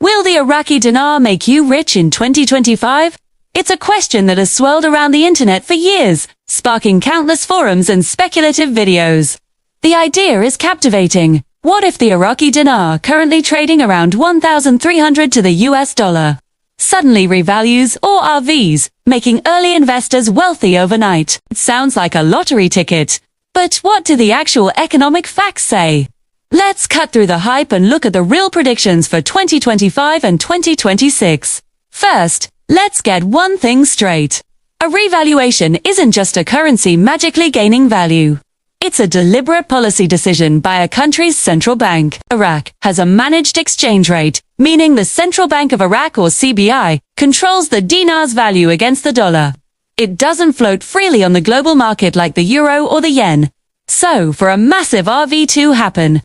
Will the Iraqi dinar make you rich in 2025? It's a question that has swirled around the internet for years, sparking countless forums and speculative videos. The idea is captivating. What if the Iraqi dinar, currently trading around 1,300 to the US dollar, suddenly revalues, or RVs, making early investors wealthy overnight? It sounds like a lottery ticket. But what do the actual economic facts say? Let's cut through the hype and look at the real predictions for 2025 and 2026. First, let's get one thing straight. A revaluation isn't just a currency magically gaining value. It's a deliberate policy decision by a country's central bank. Iraq has a managed exchange rate, meaning the Central Bank of Iraq, or CBI, controls the dinar's value against the dollar. It doesn't float freely on the global market like the euro or the yen. So, for a massive RV to happen,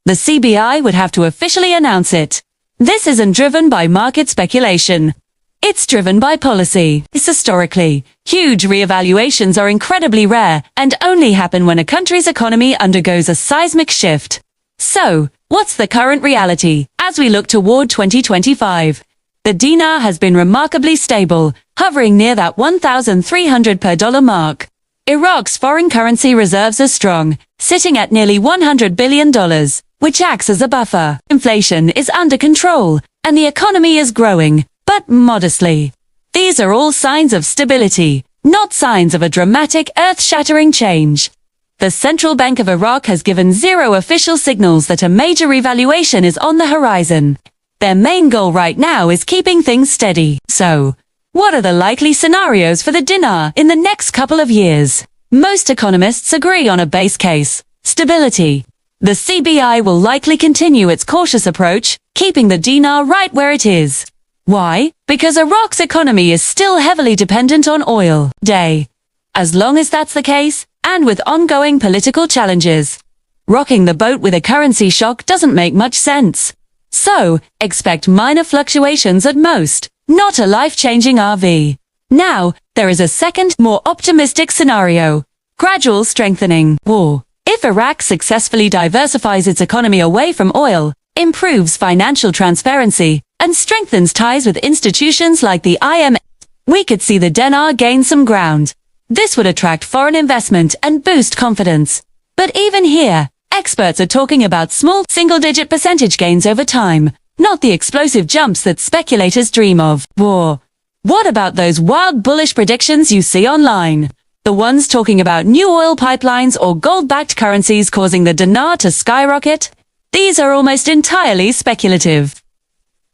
the CBI would have to officially announce it. This isn't driven by market speculation. It's driven by policy. Historically, huge reevaluations are incredibly rare and only happen when a country's economy undergoes a seismic shift. So, what's the current reality as we look toward 2025? The dinar has been remarkably stable, hovering near that 1,300 per dollar mark. Iraq's foreign currency reserves are strong, sitting at nearly $100 billion, which acts as a buffer. Inflation is under control, and the economy is growing, but modestly. These are all signs of stability, not signs of a dramatic, earth-shattering change. The Central Bank of Iraq has given zero official signals that a major revaluation is on the horizon. Their main goal right now is keeping things steady. So, what are the likely scenarios for the dinar in the next couple of years? Most economists agree on a base case: stability. The CBI will likely continue its cautious approach, keeping the dinar right where it is. Why? Because Iraq's economy is still heavily dependent on oil. As long as that's the case, and with ongoing political challenges, rocking the boat with a currency shock doesn't make much sense. So, expect minor fluctuations at most, not a life-changing RV. Now, there is a second, more optimistic scenario: gradual strengthening. War. If Iraq successfully diversifies its economy away from oil, improves financial transparency, and strengthens ties with institutions like the IMF, we could see the dinar gain some ground. This would attract foreign investment and boost confidence. But even here, experts are talking about small, single-digit percentage gains over time, not the explosive jumps that speculators dream of. War. What about those wild bullish predictions you see online? The ones talking about new oil pipelines or gold-backed currencies causing the dinar to skyrocket? These are almost entirely speculative.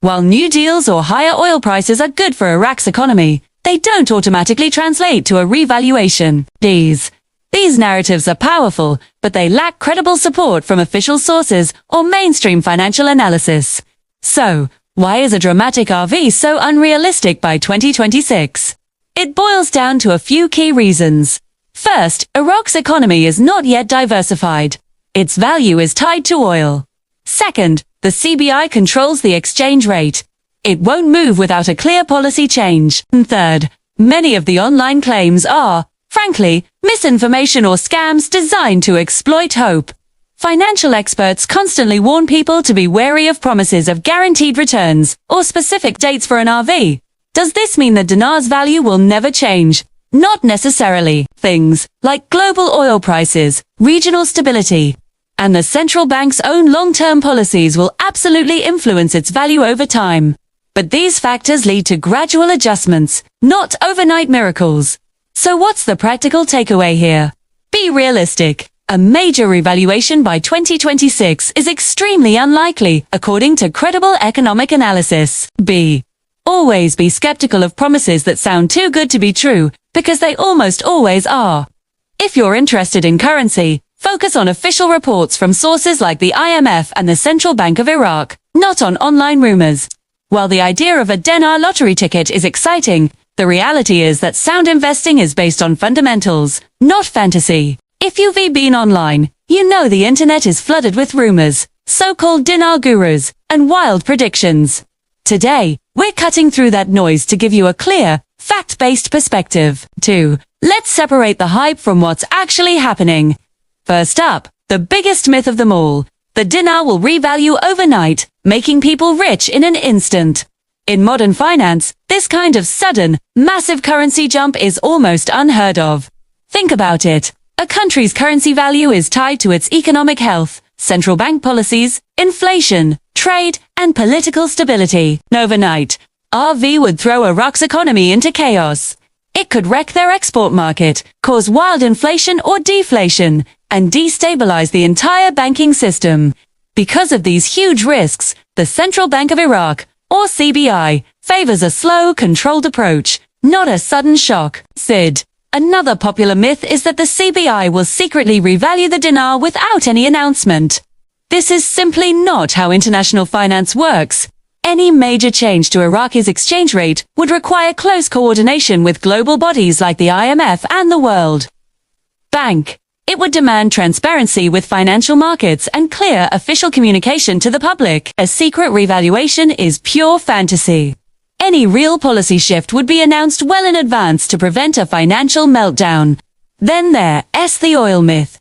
While new deals or higher oil prices are good for Iraq's economy, they don't automatically translate to a revaluation. These narratives are powerful, but they lack credible support from official sources or mainstream financial analysis. So, why is a dramatic RV so unrealistic by 2026? It boils down to a few key reasons. First, Iraq's economy is not yet diversified. Its value is tied to oil. Second, the CBI controls the exchange rate. It won't move without a clear policy change. And third, many of the online claims are, frankly, misinformation or scams designed to exploit hope. Financial experts constantly warn people to be wary of promises of guaranteed returns or specific dates for an RV. Does this mean the dinar's value will never change? Not necessarily. Things like global oil prices, regional stability, and the central bank's own long-term policies will absolutely influence its value over time. But these factors lead to gradual adjustments, not overnight miracles. So what's the practical takeaway here? Be realistic. A major revaluation by 2026 is extremely unlikely, according to credible economic analysis. Always be skeptical of promises that sound too good to be true, because they almost always are. If you're interested in currency, focus on official reports from sources like the IMF and the Central Bank of Iraq, not on online rumors. While the idea of a dinar lottery ticket is exciting, the reality is that sound investing is based on fundamentals, not fantasy. If you've been online, you know the internet is flooded with rumors, so-called dinar gurus, and wild predictions. Today, we're cutting through that noise to give you a clear, fact-based perspective. 2. Let's separate the hype from what's actually happening. First up, the biggest myth of them all. the dinar will revalue overnight, making people rich in an instant. In modern finance, this kind of sudden, massive currency jump is almost unheard of. Think about it. A country's currency value is tied to its economic health, central bank policies, inflation, trade, and political stability. Overnight, RV would throw Iraq's economy into chaos. It could wreck their export market, cause wild inflation or deflation, and destabilize the entire banking system. Because of these huge risks, the Central Bank of Iraq, or CBI, favors a slow, controlled approach, not a sudden shock. SID. Another popular myth is that the CBI will secretly revalue the dinar without any announcement. This is simply not how international finance works. Any major change to Iraq's exchange rate would require close coordination with global bodies like the IMF and the World Bank. It would demand transparency with financial markets and clear official communication to the public. A secret revaluation is pure fantasy. Any real policy shift would be announced well in advance to prevent a financial meltdown. Then there's the oil myth.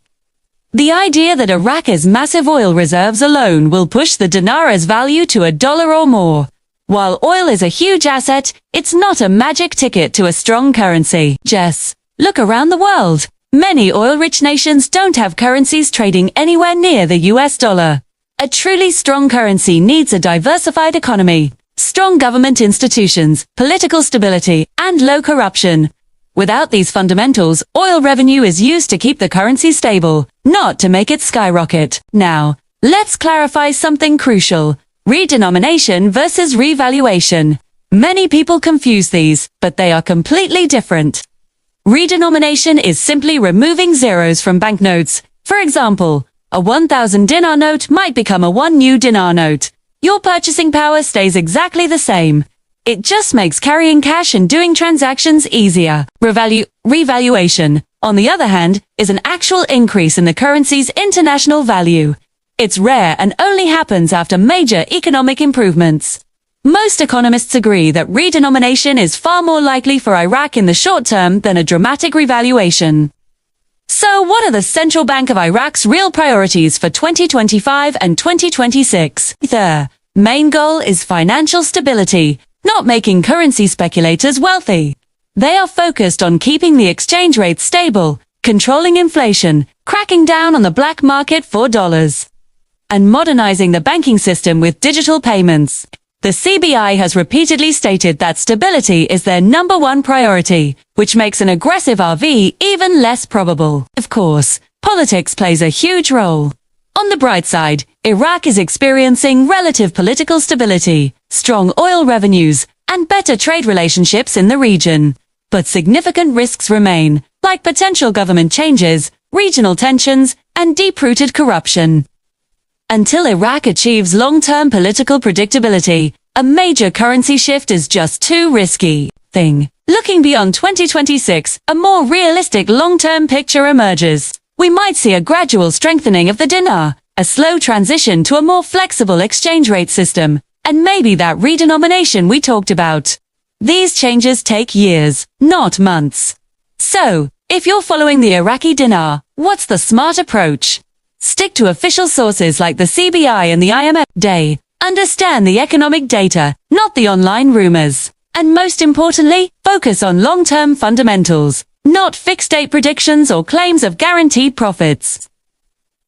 The idea that Iraq's massive oil reserves alone will push the dinar's value to $1 or more. While oil is a huge asset, it's not a magic ticket to a strong currency. Just look around the world. Many oil-rich nations don't have currencies trading anywhere near the US dollar. A truly strong currency needs a diversified economy, strong government institutions, political stability, and low corruption. Without these fundamentals, oil revenue is used to keep the currency stable, not to make it skyrocket. Now, let's clarify something crucial. Redenomination versus revaluation. Many people confuse these, but they are completely different. Redenomination is simply removing zeros from banknotes. For example, a 1,000 dinar note might become a 1 new dinar note. Your purchasing power stays exactly the same. It just makes carrying cash and doing transactions easier. Revaluation, on the other hand, is an actual increase in the currency's international value. It's rare and only happens after major economic improvements. Most economists agree that redenomination is far more likely for Iraq in the short term than a dramatic revaluation. So what are the Central Bank of Iraq's real priorities for 2025 and 2026? Their main goal is financial stability, not making currency speculators wealthy. They are focused on keeping the exchange rate stable, controlling inflation, cracking down on the black market for dollars, and modernizing the banking system with digital payments. The CBI has repeatedly stated that stability is their #1 priority, which makes an aggressive RV even less probable. Of course, politics plays a huge role. On the bright side, Iraq is experiencing relative political stability, strong oil revenues, and better trade relationships in the region. But significant risks remain, like potential government changes, regional tensions, and deep-rooted corruption. Until Iraq achieves long-term political predictability, a major currency shift is just too risky. Looking beyond 2026, a more realistic long-term picture emerges. We might see a gradual strengthening of the dinar, a slow transition to a more flexible exchange rate system, and maybe that redenomination we talked about. These changes take years, not months. So, if you're following the Iraqi dinar, what's the smart approach? Stick to official sources like the CBI and the IMF. Understand the economic data, not the online rumors. And most importantly, focus on long-term fundamentals, not fixed-date predictions or claims of guaranteed profits.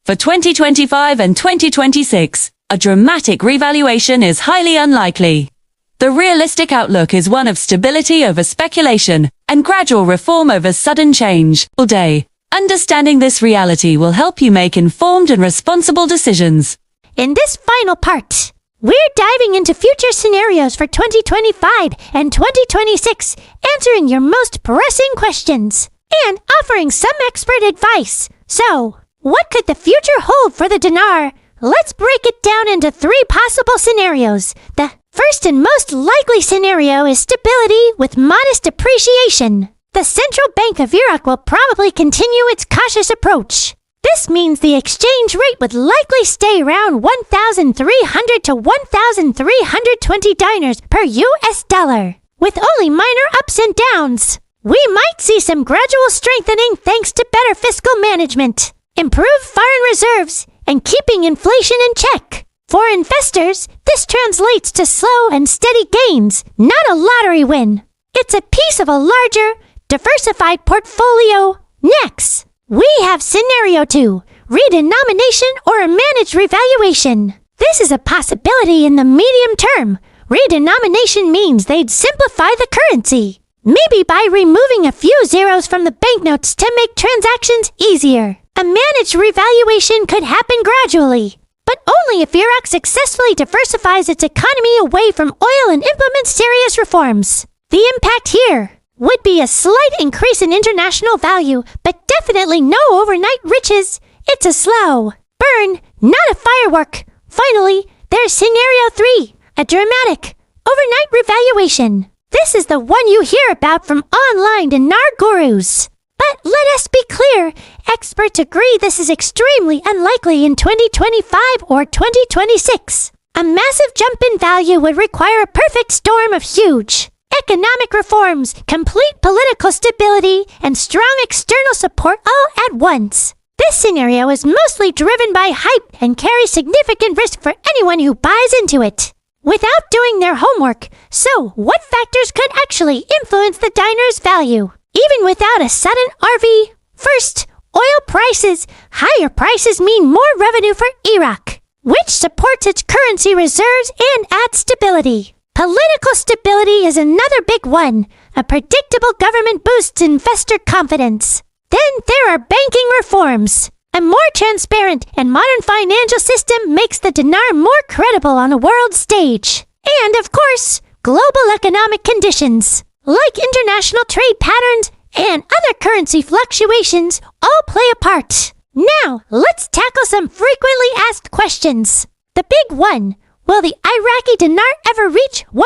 For 2025 and 2026, a dramatic revaluation is highly unlikely. The realistic outlook is one of stability over speculation and gradual reform over sudden change. All day, understanding this reality will help you make informed and responsible decisions. In this final part, we're diving into future scenarios for 2025 and 2026, answering your most pressing questions, and offering some expert advice. So, what could the future hold for the dinar? Let's break it down into 3 possible scenarios. The first and most likely scenario is stability with modest appreciation. The Central Bank of Iraq will probably continue its cautious approach. This means the exchange rate would likely stay around 1,300 to 1,320 dinars per US dollar, with only minor ups and downs. We might see some gradual strengthening thanks to better fiscal management, improved foreign reserves, and keeping inflation in check. For investors, this translates to slow and steady gains, not a lottery win. It's a piece of a larger, diversified portfolio. Next, we have Scenario 2, redenomination or a managed revaluation. This is a possibility in the medium term. Redenomination means they'd simplify the currency, maybe by removing a few zeros from the banknotes to make transactions easier. A managed revaluation could happen gradually, but only if Iraq successfully diversifies its economy away from oil and implements serious reforms. The impact here would be a slight increase in international value, but definitely no overnight riches. It's a slow burn, not a firework. Finally, there's Scenario 3, a dramatic, overnight revaluation. This is the one you hear about from online dinar gurus. But let us be clear, experts agree this is extremely unlikely in 2025 or 2026. A massive jump in value would require a perfect storm of huge economic reforms, complete political stability, and strong external support all at once. This scenario is mostly driven by hype and carries significant risk for anyone who buys into it without doing their homework. So, what factors could actually influence the diner's value, even without a sudden RV? First, oil prices. Higher prices mean more revenue for Iraq, which supports its currency reserves and adds stability. Political stability is another big one. A predictable government boosts investor confidence. Then there are banking reforms. A more transparent and modern financial system makes the dinar more credible on a world stage. And of course, global economic conditions, like international trade patterns and other currency fluctuations, all play a part. Now, let's tackle some frequently asked questions. The big one: will the Iraqi dinar ever reach $1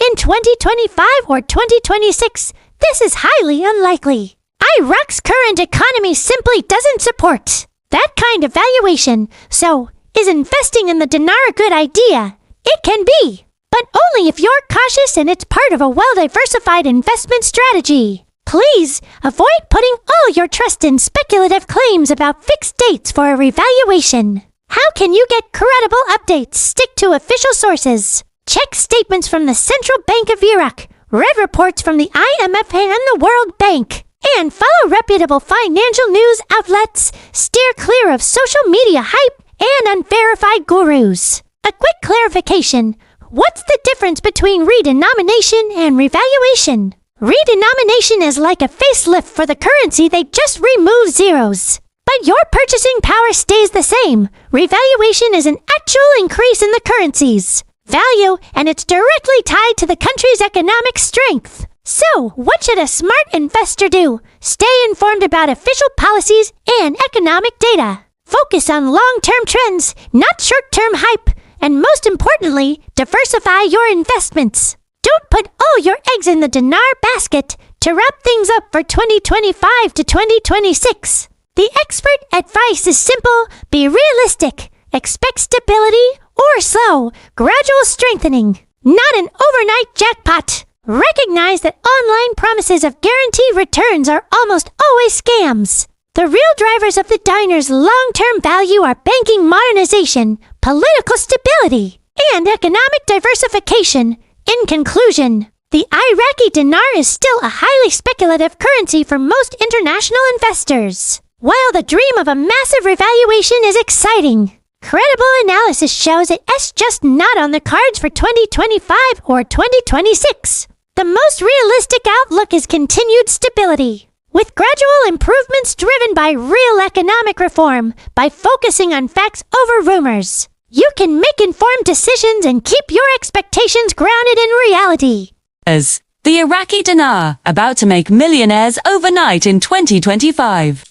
in 2025 or 2026? This is highly unlikely. Iraq's current economy simply doesn't support that kind of valuation. So, is investing in the dinar a good idea? It can be, but only if you're cautious and it's part of a well-diversified investment strategy. Please avoid putting all your trust in speculative claims about fixed dates for a revaluation. How can you get credible updates? Stick to official sources. Check statements from the Central Bank of Iraq, read reports from the IMF and the World Bank, and follow reputable financial news outlets. Steer clear of social media hype and unverified gurus. A quick clarification: what's the difference between redenomination and revaluation? Redenomination is like a facelift for the currency. They just remove zeros, but your purchasing power stays the same. Revaluation is an actual increase in the currency's value, and it's directly tied to the country's economic strength. So, what should a smart investor do? Stay informed about official policies and economic data. Focus on long-term trends, not short-term hype. And most importantly, diversify your investments. Don't put all your eggs in the dinar basket. To wrap things up for 2025 to 2026, the expert advice is simple: be realistic. Expect stability or slow, gradual strengthening, not an overnight jackpot. Recognize that online promises of guaranteed returns are almost always scams. The real drivers of the diner's long-term value are banking modernization, political stability, and economic diversification. In conclusion, the Iraqi dinar is still a highly speculative currency for most international investors. While the dream of a massive revaluation is exciting, credible analysis shows it's just not on the cards for 2025 or 2026. The most realistic outlook is continued stability, with gradual improvements driven by real economic reform. By focusing on facts over rumors, you can make informed decisions and keep your expectations grounded in reality. As the Iraqi dinar about to make millionaires overnight in 2025.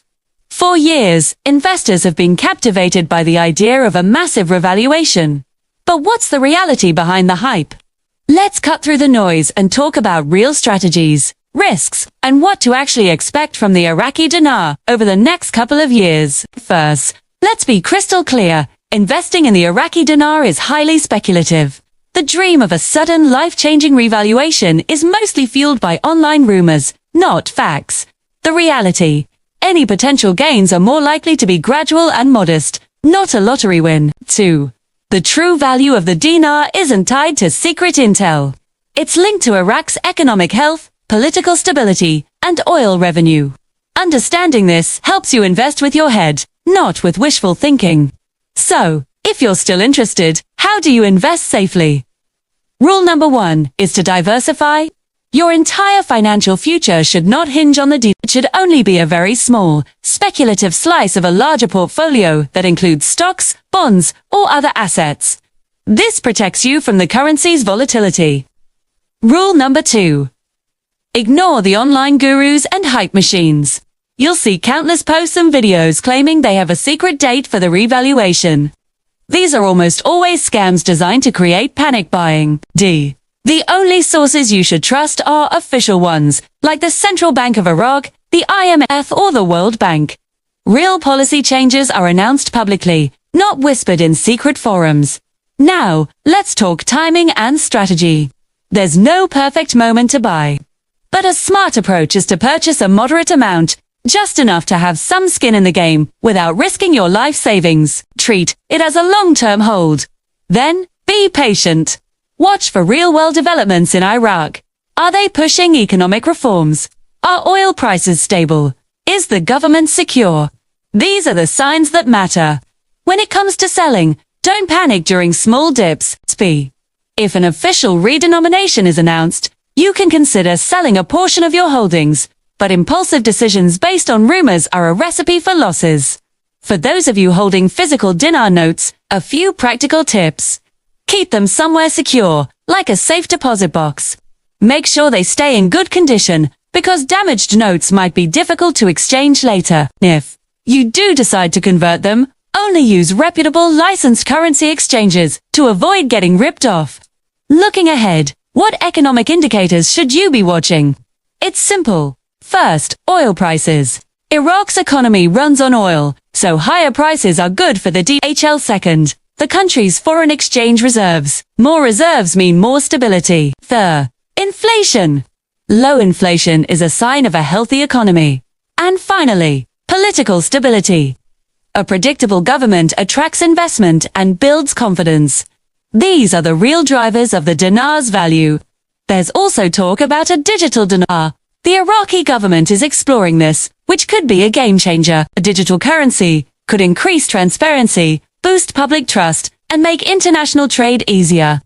For years, investors have been captivated by the idea of a massive revaluation. But what's the reality behind the hype? Let's cut through the noise and talk about real strategies, risks, and what to actually expect from the Iraqi dinar over the next couple of years. First, let's be crystal clear. Investing in the Iraqi dinar is highly speculative. The dream of a sudden life-changing revaluation is mostly fueled by online rumors, not facts. The reality: any potential gains are more likely to be gradual and modest, not a lottery win. 2. The true value of the dinar isn't tied to secret intel. It's linked to Iraq's economic health, political stability, and oil revenue. Understanding this helps you invest with your head, not with wishful thinking. So, if you're still interested, how do you invest safely? Rule number 1 is to diversify. Your entire financial future should not hinge on the dinar. It should only be a very small, speculative slice of a larger portfolio that includes stocks, bonds, or other assets. This protects you from the currency's volatility. Rule number 2. Ignore the online gurus and hype machines. You'll see countless posts and videos claiming they have a secret date for the revaluation. These are almost always scams designed to create panic buying. D. The only sources you should trust are official ones, like the Central Bank of Iraq, the IMF, or the World Bank. Real policy changes are announced publicly, not whispered in secret forums. Now, let's talk timing and strategy. There's no perfect moment to buy. But a smart approach is to purchase a moderate amount, just enough to have some skin in the game, without risking your life savings. Treat it as a long-term hold. Then, be patient. Watch for real-world developments in Iraq. Are they pushing economic reforms? Are oil prices stable? Is the government secure? These are the signs that matter. When it comes to selling, don't panic during small dips. If an official redenomination is announced, you can consider selling a portion of your holdings, but impulsive decisions based on rumors are a recipe for losses. For those of you holding physical dinar notes, a few practical tips. Keep them somewhere secure, like a safe deposit box. Make sure they stay in good condition, because damaged notes might be difficult to exchange later. If you do decide to convert them, only use reputable licensed currency exchanges to avoid getting ripped off. Looking ahead, what economic indicators should you be watching? It's simple. First, oil prices. Iraq's economy runs on oil, so higher prices are good for the DHL. Second, the country's foreign exchange reserves. More reserves mean more stability. Third, inflation. Low inflation is a sign of a healthy economy. And finally, political stability. A predictable government attracts investment and builds confidence. These are the real drivers of the dinar's value. There's also talk about a digital dinar. The Iraqi government is exploring this, which could be a game changer. A digital currency could increase transparency, boost public trust, and make international trade easier.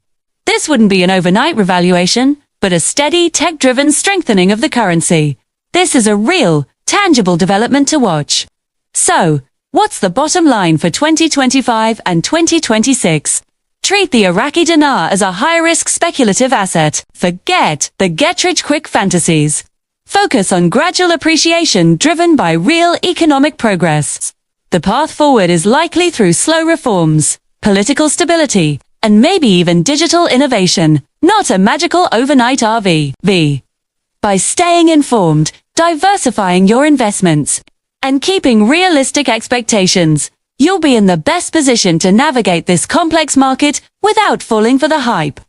This wouldn't be an overnight revaluation, but a steady, tech-driven strengthening of the currency. This is a real, tangible development to watch. So, what's the bottom line for 2025 and 2026? Treat the Iraqi dinar as a high-risk speculative asset. Forget the get-rich-quick fantasies. Focus on gradual appreciation driven by real economic progress. The path forward is likely through slow reforms, political stability, and maybe even digital innovation, not a magical overnight RV. By staying informed, diversifying your investments, and keeping realistic expectations, you'll be in the best position to navigate this complex market without falling for the hype.